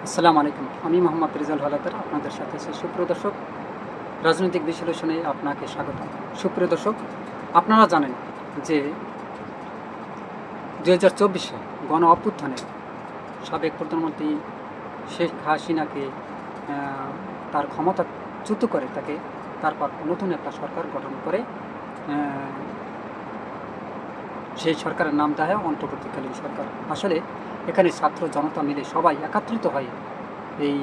আসসালামু আলাইকুম। আমি মোহাম্মদ রেজাল হালাদার আপনাদের সাথে আছি। সুপ্রিয় দর্শক, রাজনৈতিক বিশ্লেষণে আপনাকে স্বাগতম। সুপ্রিয় দর্শক, আপনারা জানেন যে ২০২৪ গণ অভ্যুত্থানে সাবেক প্রধানমন্ত্রী শেখ হাসিনাকে তার ক্ষমতাচ্যুত করে তারপর নতুন একটা সরকার গঠন করে সেই সরকারের নাম দেওয়া হয় অন্তর্বর্তীকালীন সরকার। আসলে এখানে ছাত্র জনতা মিলে সবাই একত্রিত হয়ে এই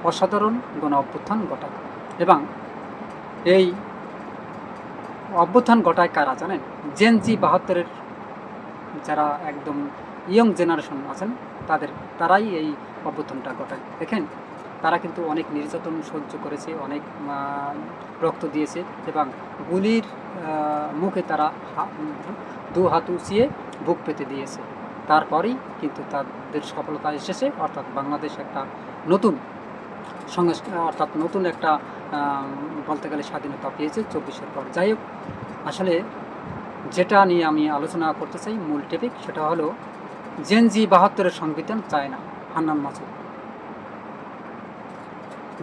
অসাধারণ গণ অভ্যুত্থান ঘটায় এবং এই অভ্যুত্থান ঘটায় কারা জানেন? জেন জি ৭২-এর যারা একদম ইয়ং জেনারেশন আছেন তারাই এই অভ্যুত্থানটা ঘটায়। দেখেন, তারা কিন্তু অনেক নির্যাতন সহ্য করেছে, অনেক রক্ত দিয়েছে এবং গুলির মুখে তারা দু হাত উঁচিয়ে বুক পেতে দিয়েছে। তারপরেই কিন্তু তাদের সফলতা এসেছে, অর্থাৎ বাংলাদেশ একটা নতুন অর্থাৎ নতুন একটা বলতে গেলে স্বাধীনতা পেয়েছে ২৪-এর পর। যাই হোক, আসলে যেটা নিয়ে আমি আলোচনা করতে চাই মূল টপিক, সেটা হলো জেন জি ৭২-এর সংবিধান চায় না, হান্নান মাসুদ।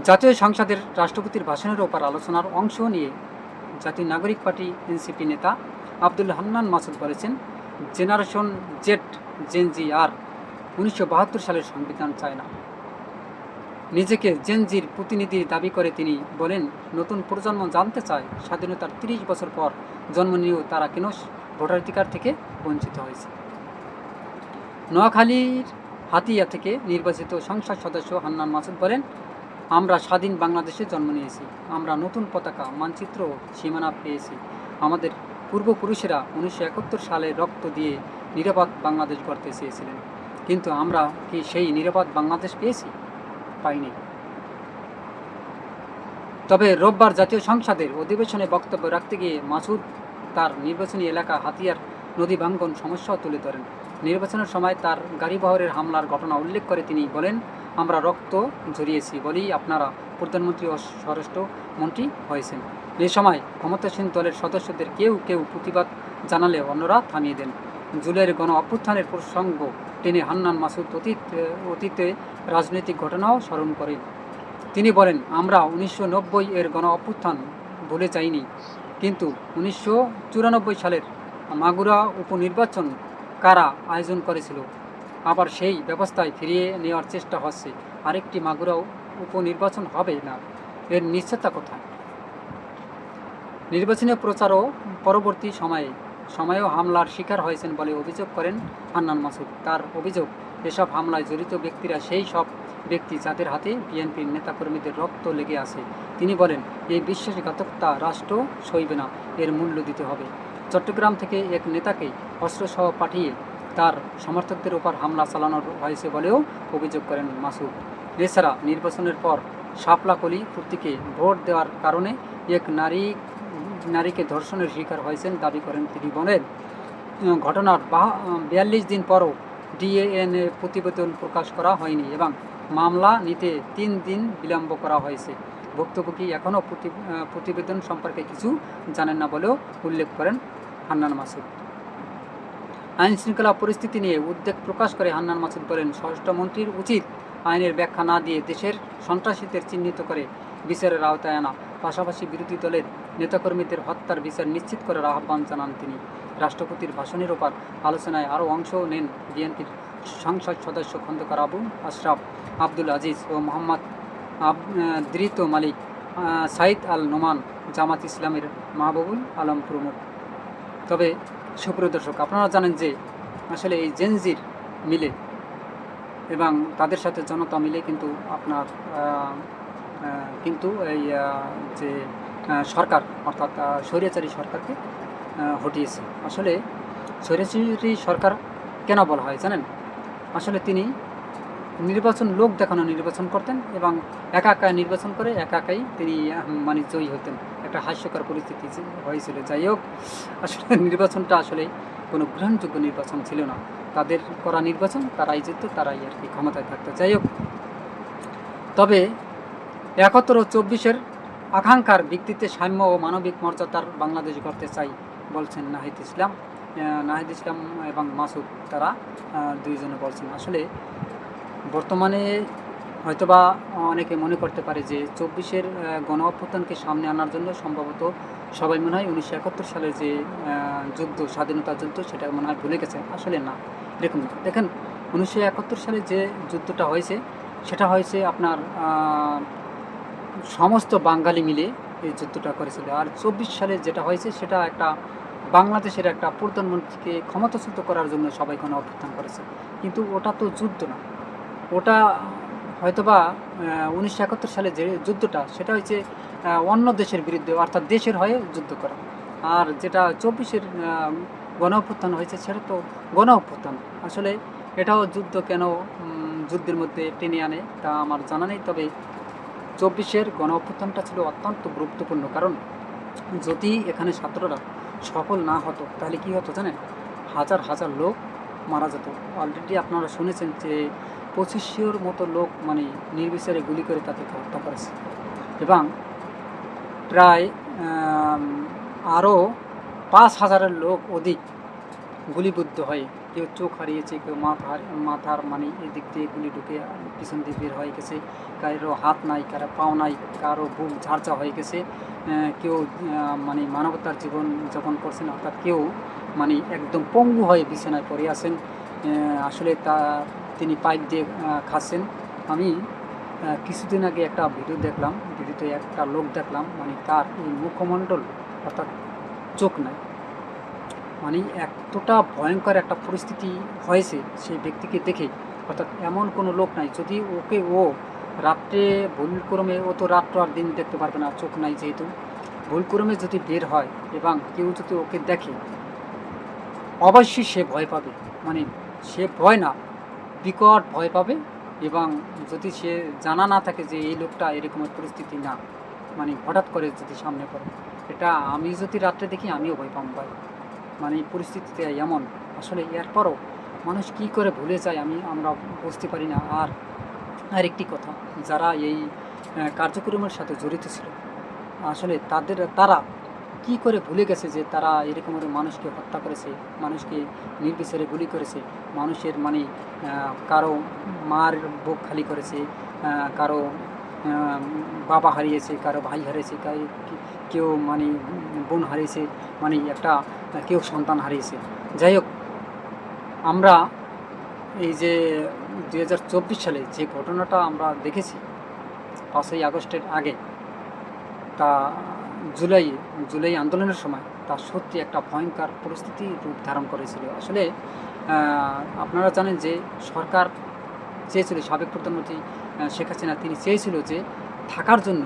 জাতীয় সংসদের রাষ্ট্রপতির ভাষণের ওপর আলোচনার অংশ নিয়ে জাতীয় নাগরিক পার্টি এনসিপি নেতা আব্দুল হান্নান মাসুদ বলেছেন, জেনারেশন জেড জেন জি আর ১৯৭২ সালের সংবিধান চায় না। নিজেকে জেন জির প্রতিনিধি দাবি করে তিনি বলেন, নতুন প্রজন্ম জানতে চায় স্বাধীনতার ৩০ বছর পর জন্ম নিয়েও তারা কেন ভোটাধিকার থেকে বঞ্চিত হয়েছে। নোয়াখালীর হাতিয়া থেকে নির্বাচিত সংসদ সদস্য হান্নান মাসুদ বলেন, আমরা স্বাধীন বাংলাদেশে জন্ম নিয়েছি, আমরা নতুন পতাকা, মানচিত্র ও সীমানা পেয়েছি। আমাদের পূর্বপুরুষেরা ১৯৭১ সালে রক্ত দিয়ে নিরাপদ বাংলাদেশ গড়তে চেয়েছিলেন, কিন্তু আমরা কি সেই নিরাপদ বাংলাদেশ পেয়েছি? পাইনি। তবে রোববার জাতীয় সংসদের অধিবেশনে বক্তব্য রাখতে গিয়ে মাসুদ তার নির্বাচনী এলাকা হাতিয়ার নদী ভাঙ্গন সমস্যাও তুলে ধরেন। নির্বাচনের সময় তার গাড়িবহরের হামলার ঘটনা উল্লেখ করে তিনি বলেন, আমরা রক্ত ঝরিয়েছি বলেই আপনারা প্রধানমন্ত্রী ও স্বরাষ্ট্রমন্ত্রী হয়েছেন। এই সময় ক্ষমতাসীন দলের সদস্যদের কেউ কেউ প্রতিবাদ জানালে অন্যরা থামিয়ে দেন। জুলাইয়ের গণ অভ্যুত্থানের প্রসঙ্গ টেনে হান্নান মাসুদ অতীতে রাজনৈতিক ঘটনাও স্মরণ করেন। তিনি বলেন, আমরা ১৯৯০-এর গণ অভ্যুত্থান ভুলে যাইনি, কিন্তু ১৯৯৪ সালের মাগুরা উপনির্বাচন কারা আয়োজন করেছিল, আবার সেই ব্যবস্থায় ফিরিয়ে নেওয়ার চেষ্টা হচ্ছে। আরেকটি মাগুরা উপনির্বাচন হবে না, এর নিশ্চয়তা কোথায়? নির্বাচনী প্রচারও পরবর্তী সময়েও হামলার শিকার হয়েছেন বলে অভিযোগ করেন হান্নান মাসুদ। তার অভিযোগ, এসব হামলায় জড়িত ব্যক্তিরা সেই সব ব্যক্তি যাদের হাতে বিএনপির নেতাকর্মীদের রক্ত লেগে আছে। তিনি বলেন, এই বিশ্বাসঘাতকতা রাষ্ট্র সইবে না, এর মূল্য দিতে হবে। চট্টগ্রাম থেকে এক নেতাকে অস্ত্রসহ পাঠিয়ে তার সমর্থকদের ওপর হামলা চালানো হয়েছে বলেও অভিযোগ করেন মাসুদ। এছাড়া নির্বাচনের পর শাপলা কলি প্রতীকে ভোট দেওয়ার কারণে এক নারীকে ধর্ষণের শিকার হয়েছেন দাবি করেন তিনি। বলেন, ঘটনার ৪২ দিন পরও ডিএনএ প্রতিবেদন প্রকাশ করা হয়নি এবং মামলা নিতে ৩ দিন বিলম্ব করা হয়েছে। ভুক্তভোগী এখনও প্রতিবেদন সম্পর্কে কিছু জানেন না বলেও উল্লেখ করেন হান্নান মাসুদ। আইন শৃঙ্খলা পরিস্থিতি নিয়ে উদ্বেগ প্রকাশ করে হান্নান মাসুদ বলেন, স্বরাষ্ট্রমন্ত্রীর উচিত আইনের ব্যাখ্যা না দিয়ে দেশের সন্ত্রাসীদের চিহ্নিত করে বিচারের আওতায় আনা, পাশাপাশি বিরোধী দলের নেতাকর্মীদের হত্যার বিচার নিশ্চিত করার আহ্বান জানান তিনি। রাষ্ট্রপতির ভাষণের ওপর আলোচনায় আরও অংশ নেন বিএনপির সংসদ সদস্য খন্দকার আবু আশরাফ, আব্দুল আজিজ ও মোহাম্মদ দৃত মালিক, সাইদ আল নোমান, জামাত ইসলামের মাহবুবুল আলম প্রমুখ। তবে সুপ্রিয় দর্শক, আপনারা জানেন যে আসলে এই জেনজির মিলে এবং তাদের সাথে জনতা মিলে কিন্তু আপনার কিন্তু এই যে সরকার, অর্থাৎ স্বৈরাচারী সরকারকে হটিয়েছে। আসলে স্বৈরাচারী সরকার কেন বলা হয় জানেন? আসলে তিনি লোক দেখানো নির্বাচন করতেন এবং একা একা নির্বাচন করে একা একাই তিনি জয়ী হতেন। একটা হাস্যকর পরিস্থিতি হয়েছিল। যাই হোক, আসলে নির্বাচনটা আসলে কোনো গ্রহণযোগ্য নির্বাচন ছিল না। তাদের করা নির্বাচন, তারাই জিতত, তারাই আর কি ক্ষমতায় থাকতো। যাই হোক, তবে ৭১ ও ২৪-এর আকাঙ্ক্ষার ভিত্তিতে সাম্য ও মানবিক মর্যাদার বাংলাদেশ গড়তে চাই বলছেন নাহিদ ইসলাম এবং মাসুদ, তারা দুইজনে বলছেন। আসলে বর্তমানে হয়তোবা অনেকে মনে করতে পারে যে 24-এর গণ অভ্যুত্থানকে সামনে আনার জন্য সম্ভবত সবাই মনে হয় 1971 সালের যে যুদ্ধ, স্বাধীনতা যুদ্ধ, সেটা মনে হয় ভুলে গেছে। আসলে না, এরকম না। দেখেন, 1971 সালে যে যুদ্ধটা হয়েছে, সেটা হয়েছে আপনার সমস্ত বাঙালি মিলে এই যুদ্ধটা করেছিল। আর 24 সালে যেটা হয়েছে, সেটা একটা বাংলাদেশের একটা প্রধানমন্ত্রীকে ক্ষমতাচ্যুত করার জন্য সবাই গণ অভ্যুত্থান করেছে। কিন্তু ওটা তো যুদ্ধ না, ওটা হয়তোবা 1971 সালে যে যুদ্ধটা, সেটা হচ্ছে অন্য দেশের বিরুদ্ধে, অর্থাৎ দেশের হয়ে যুদ্ধ করা। আর যেটা 24-এর গণ অভ্যুত্থান হয়েছে, সেটা তো গণ অভ্যুত্থান। আসলে এটাও যুদ্ধ কেন যুদ্ধের মধ্যে টেনে আনে তা আমার জানা নেই। তবে 24-এর গণ অভ্যুত্থানটা ছিল অত্যন্ত গুরুত্বপূর্ণ, কারণ যদি এখানে ছাত্ররা সফল না হতো, তাহলে কি হতো জানেন? হাজার হাজার লোক মারা যেত। অলরেডি আপনারা শুনেছেন যে 2500-র মতো লোক মানে নির্বিচারে গুলি করে তাদেরকে হত্যা করেছে, এবং প্রায় আরও 5000-এর লোক অধিক গুলিবিদ্ধ হয়ে, কেউ চোখ হারিয়েছে, কেউ মাথার মানে এদিক দিয়ে গুলি ঢুকে পিছন দিয়ে বের হয়ে গেছে, কারো হাত নাই, কারো পাও নাই, কারো বুক ঝারঝা হয়ে গেছে, কেউ মানে মানবতার জীবন যাপন করছেন, অর্থাৎ কেউ মানে একদম পঙ্গু হয়ে বিছানায় পড়ে আছেন। আসলে তিনি পাইপ দিয়ে খাচ্ছেন। আমি কিছুদিন আগে একটা ভিডিও দেখলাম, ভিডিওতে একটা লোক দেখলাম, মানে তার এই মুখমণ্ডল অর্থাৎ চোখ নাই। মানে এতটা ভয়ঙ্কর একটা পরিস্থিতি হয়েছে সেই ব্যক্তিকে দেখে, অর্থাৎ এমন কোনো লোক নাই যদি ও রাত্রে ভুলক্রমে, ও তো রাত্র আর দিন দেখতে পারবে না, চোখ নাই যেহেতু, ভুলক্রমে যদি বের হয় এবং কেউ যদি ওকে দেখে, অবশ্যই সে ভয় পাবে। মানে সে ভয় না, বিকট ভয় পাবে। এবং যদি সে জানা না থাকে যে এই লোকটা এরকমের পরিস্থিতি না, মানে হঠাৎ করে যদি সামনে পড়ে, এটা আমি যদি রাত্রে দেখি আমিও ভয় পাবো ভাই। মানে এই পরিস্থিতিতে এমন, আসলে এরপরও মানুষ কি করে ভুলে যায় আমরা বুঝতে পারি না। আর আরেকটি কথা, যারা এই কার্যক্রমের সাথে জড়িত ছিল, আসলে তারা কি করে ভুলে গেছে যে তারা এরকমের মানুষকে হত্যা করেছে, মানুষকে নির্বিচারে গুলি করেছে, মানুষের মানে কারো মার বুক খালি করেছে, কারো বাবা হারিয়েছে, কারো ভাই হারিয়েছে, কেউ মানে বোন হারিয়েছে, মানে কেউ সন্তান হারিয়েছে। যাই হোক, আমরা এই যে 2024 সালে যে ঘটনাটা আমরা দেখেছি 5ই আগস্টের আগে, তা জুলাই আন্দোলনের সময়, তা সত্যি একটা ভয়ঙ্কর পরিস্থিতি রূপ ধারণ করেছিল। আসলে আপনারা জানেন যে সরকার চেয়েছিল, সাবেক প্রধানমন্ত্রী শেখ হাসিনা, তিনি চেয়েছিল যে থাকার জন্য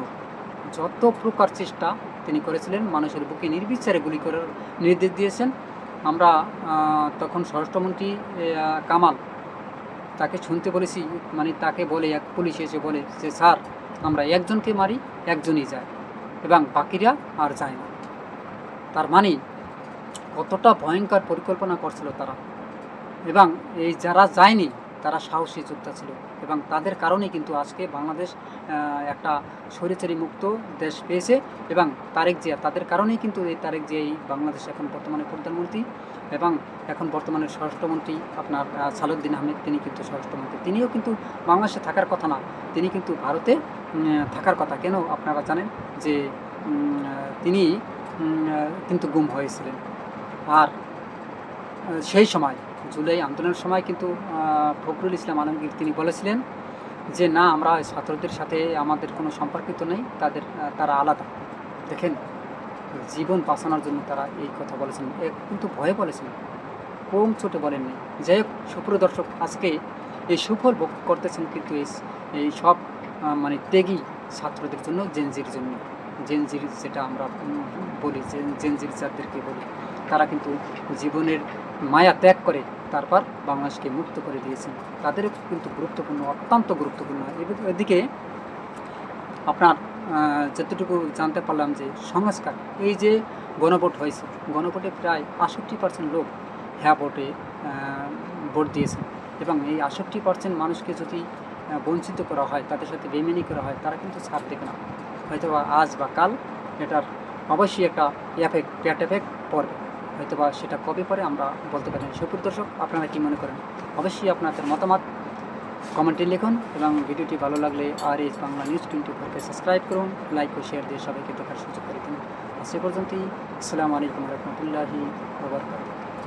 যত প্রকার চেষ্টা তিনি করেছিলেন, মানুষের বুকে নির্বিচারে গুলি করার নির্দেশ দিয়েছেন। আমরা তখন স্বরাষ্ট্রমন্ত্রী কামাল, তাকে শুনতে বলেছি, মানে তাকে বলে, এক পুলিশ এসে বলে যে স্যার, আমরা একজনকে মারি, একজনই যায় এবং বাকিরা আর যায় না। তার মানে কতটা ভয়ঙ্কর পরিকল্পনা করছিল তারা। এবং এই যারা যায়নি তারা সাহসী যোদ্ধা ছিল, এবং তাদের কারণেই কিন্তু আজকে বাংলাদেশ একটা স্বৈরাচারী মুক্ত দেশ পেয়েছে। এবং তারেক জিয়া, তাদের কারণেই কিন্তু এই তারেক জিয়া এই বাংলাদেশ এখন বর্তমানে প্রধানমন্ত্রী, এবং এখন বর্তমানে স্বরাষ্ট্রমন্ত্রী আপনার সালাউদ্দিন আহমেদ, তিনি কিন্তু স্বরাষ্ট্রমন্ত্রী। তিনিও কিন্তু বাংলাদেশে থাকার কথা না, তিনি কিন্তু ভারতে থাকার কথা। কেন আপনারা জানেন যে তিনি কিন্তু গুম হয়েছিলেন। আর সেই সময় জুলাই আন্দোলনের সময় কিন্তু ফখরুল ইসলাম আলমগীর তিনি বলেছিলেন যে না, আমরা ছাত্রদের সাথে আমাদের কোনো সম্পর্কিত নেই, তারা আলাদা। দেখেন, জীবন বাঁচানোর জন্য তারা এই কথা বলেছেন, কিন্তু ভয়ে বলেছেন, কম চোটে বলেননি। যাই হোক, সুপ্রিয় দর্শক, আজকে এই সুফল ভোগ করতেছেন কিন্তু এই সব মানে ত্যাগী ছাত্রদের জন্য, জেনজির জন্য। জেনজির যেটা আমরা বলি, জেনজির যাদেরকে বলি, তারা কিন্তু জীবনের মায়া ত্যাগ করে তারপর বাংলাদেশকে মুক্ত করে দিয়েছেন। তাদেরও কিন্তু গুরুত্বপূর্ণ, অত্যন্ত গুরুত্বপূর্ণ। এদিকে আপনার যতটুকু জানতে পারলাম যে সংস্কার, এই যে গণভোট হয়েছে, গণভোটে প্রায় 68% লোক হ্যাঁ ভোটে ভোট দিয়েছেন। এবং এই 68% মানুষকে যদি বঞ্চিত করা হয়, তাদের সাথে বেইমানি করা হয়, তারা কিন্তু ছাড় দেবে না। হয়তো আজ বা কাল এটার অবশ্যই একটা ব্যাড এফেক্ট পড়বে। হয়তোবা সেটা কবে পরে আমরা বলতে পারি না। সুপ্রিয় দর্শক, আপনারা কী মনে করেন? অবশ্যই আপনাদের মতামত কমেন্টে লিখুন এবং ভিডিওটি ভালো লাগলে আর এস বাংলা নিউজ 24-কে সাবস্ক্রাইব করুন, লাইক ও শেয়ার দিয়ে সবাইকে দেখার সুযোগ করে দিন। আজ এ পর্যন্তই। আসসালামু আলাইকুম রহমতুল্লাহি ওয়া বারাকাতুহু।